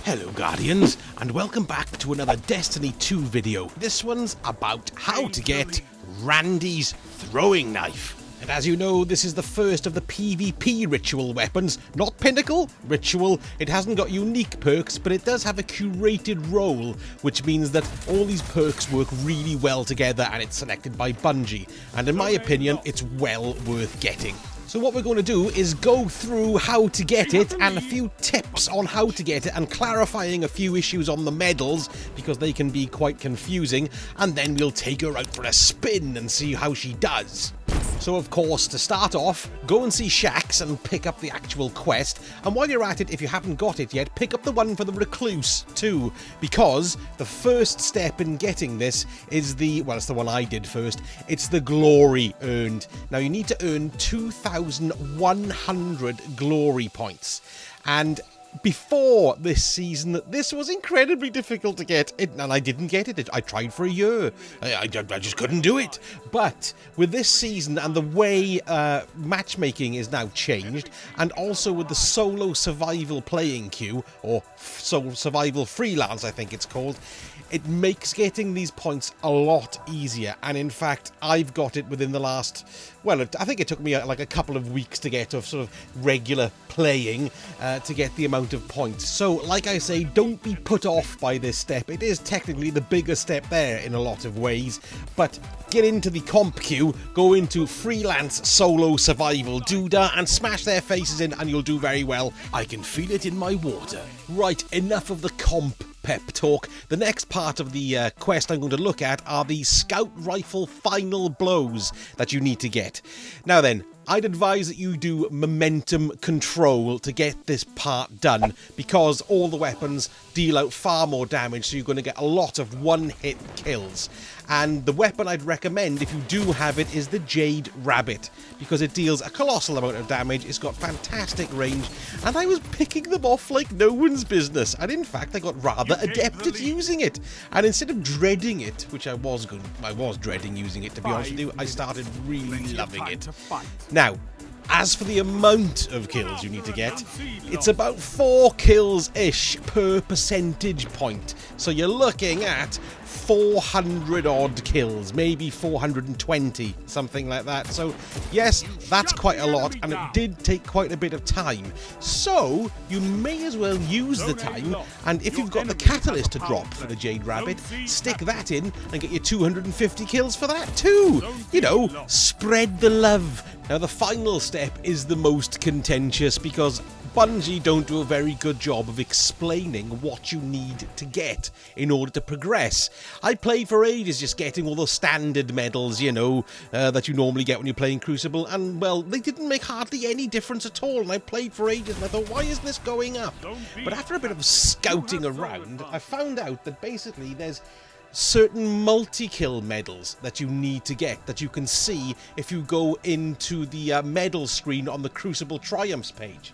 Hello Guardians, and welcome back to another Destiny 2 video. This one's about how to get Randy's throwing knife. And as you know, this is the first of the PvP ritual weapons, not pinnacle, ritual. It hasn't got unique perks, but it does have a curated role, which means that all these perks work really well together and it's selected by Bungie. And in my opinion, it's well worth getting. So what we're going to do is go through how to get it and a few tips on how to get it and clarifying a few issues on the medals because they can be quite confusing, and then we'll take her out for a spin and see how she does. So of course, to start off, go and see Shaxx and pick up the actual quest, and while you're at it, if you haven't got it yet, pick up the one for the Recluse too, because the first step in getting this is it's the one I did first, it's the glory earned. Now you need to earn 2,100 glory points, and before this season, this was incredibly difficult to get, and I didn't get it. I tried for a year. I just couldn't do it. But with this season and the way matchmaking is now changed, and also with the solo survival playing queue, or survival freelance I think it's called, it makes getting these points a lot easier. And in fact, I've got it within the last, I think it took me like a couple of weeks to get of sort of regular playing to get the amount of points. So like I say, don't be put off by this step. It is technically the bigger step there in a lot of ways, but get into the comp queue, go into freelance solo survival doodah and smash their faces in and you'll do very well. I can feel it in my water. Right, enough of the comp pep talk. The next part of the quest I'm going to look at are the scout rifle final blows that you need to get. Now then, I'd advise that you do momentum control to get this part done, because all the weapons deal out far more damage, so you're going to get a lot of one-hit kills. And the weapon I'd recommend, if you do have it, is the Jade Rabbit, because it deals a colossal amount of damage, it's got fantastic range, and I was picking them off like no one's business, and in fact I got rather adept at using it. And instead of dreading it, which I was dreading using it, to be honest with you, I started really loving it. Now, as for the amount of kills you need to get, it's about 4 kills-ish per percentage point. So you're looking at 400 odd kills, maybe 420, something like that. So yes, that's quite a lot, and it did take quite a bit of time. So you may as well use the time, and if you've got the catalyst to drop for the Jade Rabbit, stick that in and get your 250 kills for that too. You know, spread the love. Now the final step is the most contentious, because Bungie don't do a very good job of explaining what you need to get in order to progress. I played for ages just getting all the standard medals, you know, that you normally get when you're playing Crucible, and well, they didn't make hardly any difference at all, and I played for ages and I thought, why isn't this going up? But after a bit of scouting around, I found out that basically there's certain multi-kill medals that you need to get, that you can see if you go into the medal screen on the Crucible Triumphs page.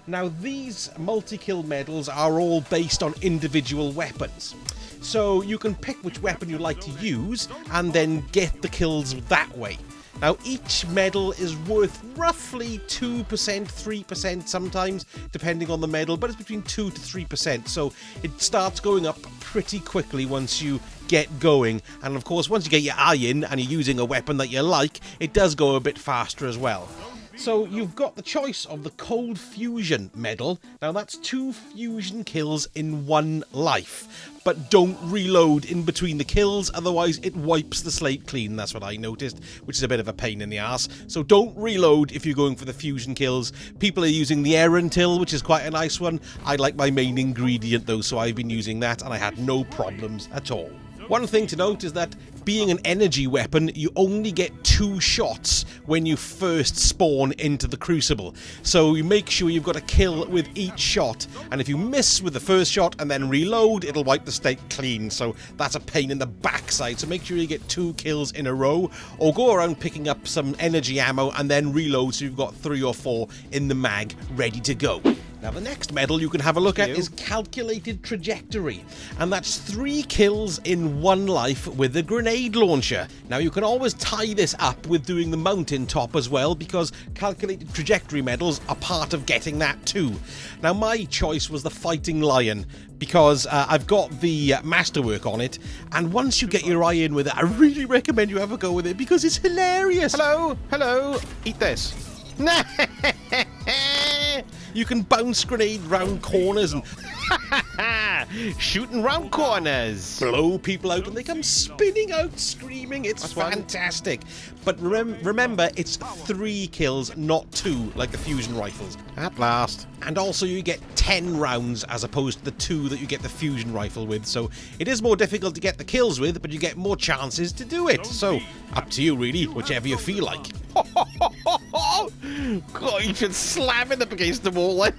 Now these multi-kill medals are all based on individual weapons, so you can pick which weapon you like to use and then get the kills that way. Now each medal is worth roughly 2%, 3% sometimes, depending on the medal, but it's between 2 to 3%, so it starts going up pretty quickly once you get going. And of course, once you get your eye in and you're using a weapon that you like, it does go a bit faster as well. So you've got the choice of the Cold Fusion medal. Now that's 2 fusion kills in 1 life. But don't reload in between the kills, otherwise it wipes the slate clean. That's what I noticed, which is a bit of a pain in the ass. So don't reload if you're going for the fusion kills. People are using the Erentil, which is quite a nice one. I like my main ingredient though, so I've been using that and I had no problems at all. One thing to note is that being an energy weapon, you only get 2 shots when you first spawn into the Crucible. So you make sure you've got a kill with each shot, and if you miss with the first shot and then reload, it'll wipe the state clean. So that's a pain in the backside. So make sure you get 2 kills in a row, or go around picking up some energy ammo and then reload so you've got 3 or 4 in the mag ready to go. Now, the next medal you can have a look at is Calculated Trajectory, and that's 3 kills in 1 life with a grenade launcher. Now, you can always tie this up with doing the mountain top as well, because Calculated Trajectory medals are part of getting that too. Now, my choice was the Fighting Lion, because I've got the masterwork on it, and once you get your eye in with it, I really recommend you have a go with it, because it's hilarious. Hello, eat this. You can bounce grenade round corners and shooting round corners, blow people out, and they come spinning out screaming. It's fantastic. But remember, it's 3 kills, not 2, like the fusion rifles. At last. And also you get 10 rounds as opposed to the 2 that you get the fusion rifle with, so it is more difficult to get the kills with, but you get more chances to do it. So, up to you really, whichever you feel like. God, you should slam it up against the wall then.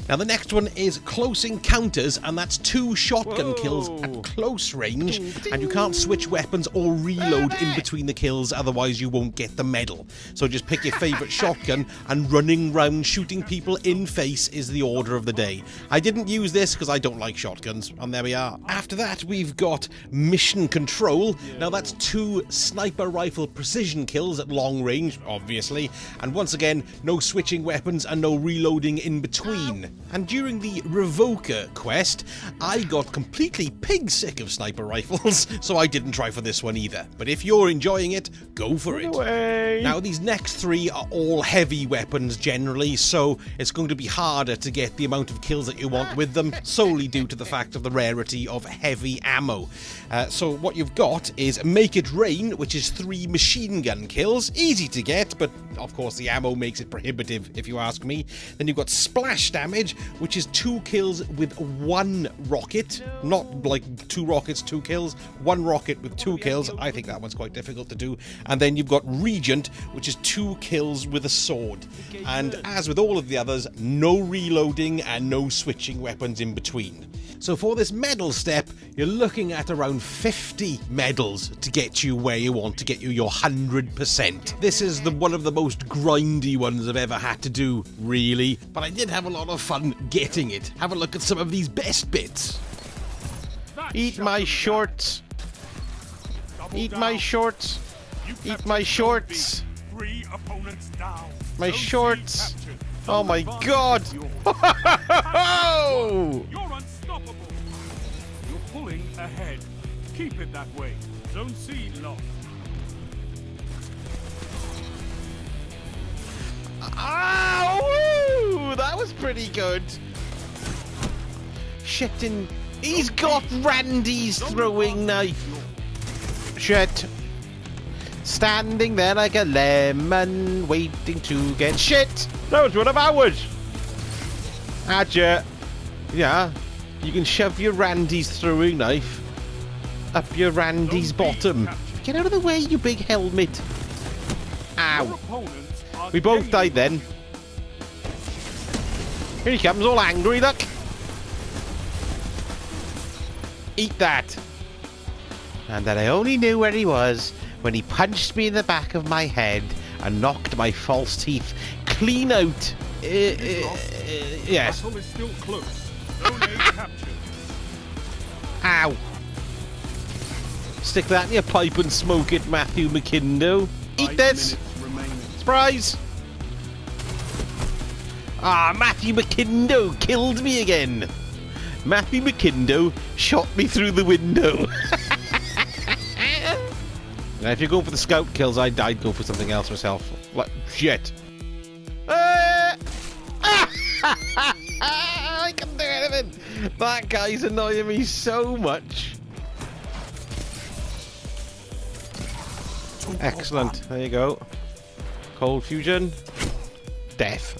Now, the next one is Close Encounters, and that's 2 shotgun kills at close range, and you can't switch weapons or reload in between the kills, otherwise you won't get the medal. So just pick your favourite shotgun, and running round shooting people in face is the order of the day. I didn't use this because I don't like shotguns, and there we are. After that, we've got Mission Control. Now, that's 2 sniper rifle precision kills at long range, obviously, and once again, no switching weapons and no reloading in between. And during the Revoker quest, I got completely pig sick of sniper rifles, so I didn't try for this one either. But if you're enjoying it, go for it. Now, these next 3 are all heavy weapons generally, so it's going to be harder to get the amount of kills that you want with them, solely due to the fact of the rarity of heavy ammo. So what you've got is Make It Rain, which is 3 machine gun kills. Easy to get, but of course the ammo makes it prohibitive, if you ask me. Then you've got Splash Damage, which is 2 kills with 1 rocket. Not like 2 rockets, 2 kills. 1 rocket with 2 kills. I think that one's quite difficult to do. And then you've got Regent, which is 2 kills with a sword. And as with all of the others, no reloading and no switching weapons in between. So for this medal step, you're looking at around 50 medals to get you where you want, to get you your 100%. This is one of the most grindy ones I've ever had to do, really. But I did have a lot of fun getting it. Have a look at some of these best bits. Eat my shorts. Eat my shorts. Eat my shorts. My shorts. Oh my god. You're unstoppable. You're pulling ahead. Keep it that way. Zone C lost. Ow! That was pretty good. Shit, and he's got Randy's throwing knife. Shit. Standing there like a lemon, waiting to get shit. That was one of ours. Adja. Yeah. You can shove your Randy's throwing knife up your Randy's bottom. Get out of the way, you big helmet. Ow. We both died then. Here he comes, all angry, look. Eat that. And then I only knew where he was when he punched me in the back of my head and knocked my false teeth clean out. Yes. Battle is still close. Zone A captured. Ow. Stick that in your pipe and smoke it, Matthew McKindo. Eat this. Surprise. Ah, Matthew McKindo killed me again. Matthew McKindo shot me through the window. Now, if you're going for the scout kills, I'd go for something else myself. Like, shit. I can't do anything. That guy's annoying me so much. Excellent. There you go. Cold fusion. Death.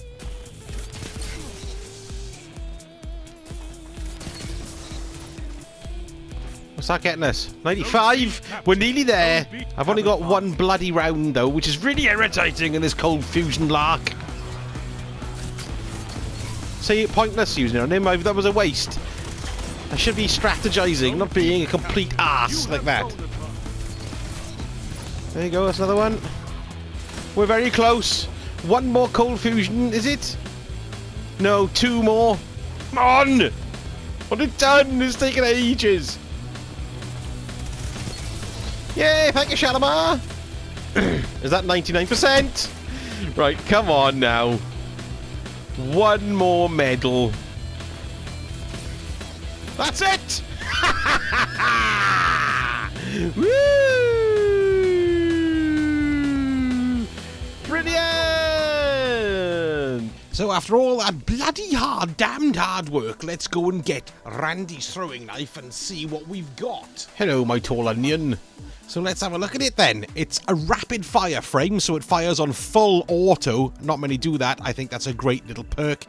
What's that getting us? 95? We're nearly there. I've only got 1 bloody round though, which is really irritating in this cold fusion lark. See, pointless using it on him. That was a waste. I should be strategizing, not being a complete ass like that. There you go, that's another one. We're very close. 1 more cold fusion, is it? No, 2 more. Come on! What it done? It's taken ages. Yay, thank you, Shalimar. Is that 99%? Right, come on now. 1 more medal. That's it! Woo! Brilliant! So after all that bloody damned hard work, let's go and get Randy's throwing knife and see what we've got. Hello, my tall onion. So let's have a look at it then. It's a rapid fire frame, so it fires on full auto. Not many do that. I think that's a great little perk.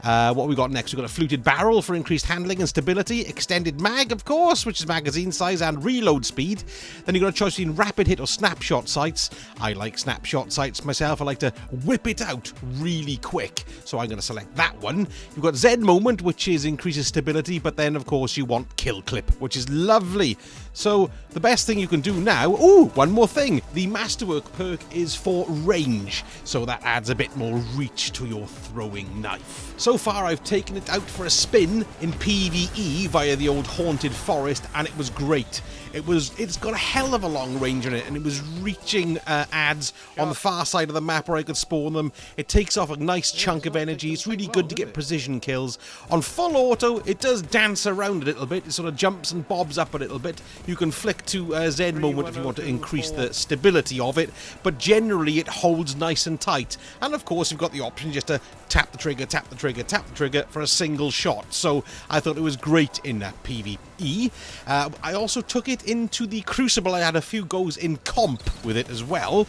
What we got next? We've got a fluted barrel for increased handling and stability. Extended mag, of course, which is magazine size and reload speed. Then you've got a choice between rapid hit or snapshot sights. I like snapshot sights myself. I like to whip it out really quick. So I'm going to select that one. You've got Z moment, which is increases stability, but then, of course, you want kill clip, which is lovely. So the best thing you can do now... Ooh, one more thing. The masterwork perk is for range, so that adds a bit more reach to your throwing knife. So far, I've taken it out for a spin in PvE via the old haunted forest, and it was great. It's got a hell of a long range on it, and it was reaching ads on the far side of the map where I could spawn them. It takes off a nice chunk of energy. It's really good to get precision kills. On full auto, it does dance around a little bit. It sort of jumps and bobs up a little bit. You can flick to Z moment if you want to increase the stability of it, but generally it holds nice and tight. And of course, you've got the option just to tap the trigger, tap the trigger, tap the trigger for a single shot. So I thought it was great in that PvE. I also took it into the Crucible. I had a few goes in comp with it as well,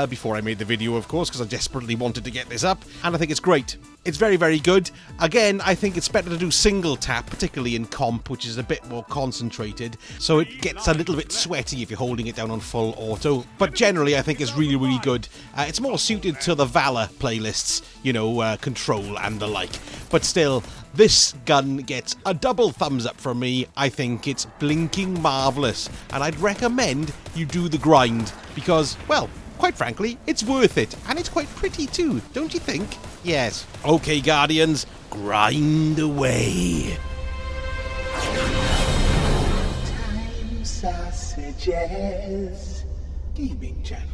before I made the video, of course, because I desperately wanted to get this up, and I think it's great. It's very, very good. Again, I think it's better to do single tap, particularly in comp, which is a bit more concentrated, so it gets a little bit sweaty if you're holding it down on full auto, but generally I think it's really, really good. It's more suited to the Valor playlists, you know, Control and the like, but still, this gun gets a double thumbs up from me. I think it's blinking marvellous, and I'd recommend you do the grind, because, well, quite frankly, it's worth it, and it's quite pretty too, don't you think? Yes. Okay, Guardians, grind away. Time Sausages Gaming Channel.